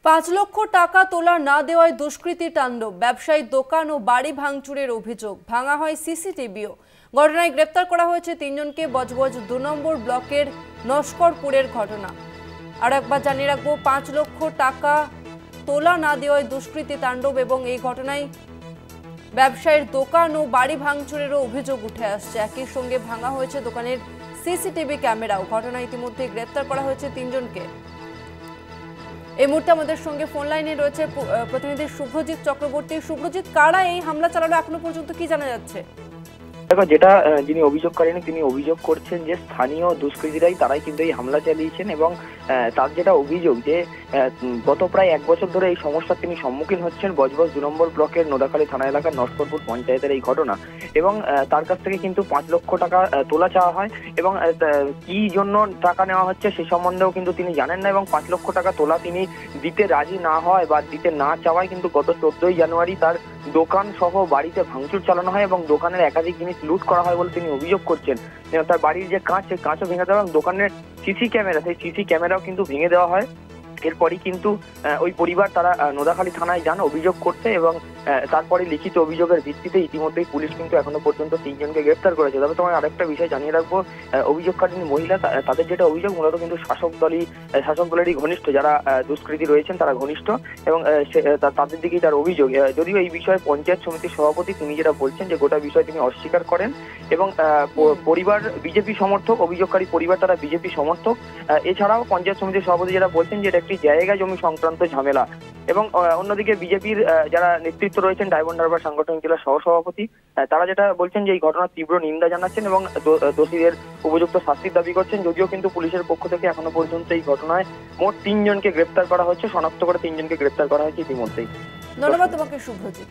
৫ লক্ষ টাকা তোলা না দেওয়ায় দুষ্কৃতী তাণ্ডব, ব্যবসায়ী দোকান ও বাড়ি ভাঙচুরের অভিযোগ, ভাঙা হয় সিসিটিভিও। ঘটনায় গ্রেপ্তার করা হয়েছে ৩ জনকে। বজবজ ২ নম্বর ব্লকের নস্করপুরের ঘটনা। আর একবার জানিয়ে রাখবো, ৫ লক্ষ টাকা তোলা না দেওয়ায় দুষ্কৃতী তাণ্ডব এবং এই ঘটনায় ব্যবসায়ীর দোকান ও বাড়ি ভাঙচুরেরও অভিযোগ উঠে আসছে। একই সঙ্গে ভাঙা হয়েছে দোকানের সিসিটিভি ক্যামেরাও। ঘটনায় ইতিমধ্যে গ্রেপ্তার করা হয়েছে ৩ জনকে। এই মুহূর্তে আমাদের সঙ্গে ফোন লাইনে রয়েছে প্রতিনিধি শুভ্রজিৎ চক্রবর্তী। শুভ্রজিৎ, কারা এই হামলা চালালো এখনো পর্যন্ত কি জানা যাচ্ছে? দেখো, যেটা যিনি অভিযোগ করেন তিনি অভিযোগ করছেন যে স্থানীয় দুষ্কৃতীরাই তারাই কিন্তু এই হামলা চালিয়েছেন এবং তার যেটা অভিযোগ যে গত প্রায় ১ বছর ধরে এই সমস্যার তিনি সম্মুখীন হচ্ছেন। বজবজ ২ নম্বর ব্লকের নোদাখালী থানা এলাকার নস্করপুর পঞ্চায়েতের এই ঘটনা এবং তার কাছ থেকে কিন্তু ৫ লক্ষ টাকা তোলা চাওয়া হয় এবং কি জন্য টাকা নেওয়া হচ্ছে সে সম্বন্ধেও কিন্তু তিনি জানেন না এবং ৫ লক্ষ টাকা তোলা তিনি দিতে রাজি না হয় বা দিতে না চাওয়ায় কিন্তু গত ১৪ই জানুয়ারি তার দোকান সহ বাড়িতে ভাঙচুর চালানো হয় এবং দোকানের একাধিক জিনিস লুট করা হয় বলে তিনি অভিযোগ করছেন। তার বাড়ির যে কাঁচ, সেই কাঁচও ভেঙে দেওয়া এবং দোকানের সিসি ক্যামেরা, সেই সিসি ক্যামেরাও কিন্তু ভেঙে দেওয়া হয়। এরপরই কিন্তু ওই পরিবার তারা নোদাখালী থানায় যান অভিযোগ করতে এবং তারপরে লিখিত অভিযোগের ভিত্তিতে ইতিমধ্যেই পুলিশ কিন্তু এখনো পর্যন্ত ৩ জনকে গ্রেপ্তার করেছে। তবে তোমার আরেকটা বিষয় জানিয়ে রাখবো, অভিযোগকারী মহিলা, তাদের যেটা অভিযোগ মূলত কিন্তু শাসক দলেরই ঘনিষ্ঠ, যারা দুষ্কৃতী রয়েছেন তারা ঘনিষ্ঠ এবং তাদের দিকেই তার অভিযোগ। যদিও এই বিষয়ে পঞ্চায়েত সমিতির সভাপতি তিনি যেটা বলছেন যে গোটা বিষয় তিনি অস্বীকার করেন এবং পরিবার বিজেপি সমর্থক, অভিযোগকারী পরিবার তারা বিজেপি সমর্থক। এছাড়াও পঞ্চায়েত সমিতির সভাপতি যেটা বলছেন যে এটা একটি জায়গা জমি সংক্রান্ত ঝামেলা এবং অন্যদিকে বিজেপির যারা নেতৃত্ব রয়েছেন, ডায়মন্ড হারবার সাংগঠনিক জেলার সহসভাপতি, তারা যেটা বলছেন যে এই ঘটনার তীব্র নিন্দা জানাচ্ছেন এবং দোষীদের উপযুক্ত শাস্তির দাবি করছেন। যদিও কিন্তু পুলিশের পক্ষ থেকে এখনো পর্যন্ত এই ঘটনায় মোট ৩ জনকে গ্রেপ্তার করা হয়েছে, শনাক্ত করে ৩ জনকে গ্রেপ্তার করা হয়েছে ইতিমধ্যেই। ধন্যবাদ তোমাকে শুভ্রজিৎ।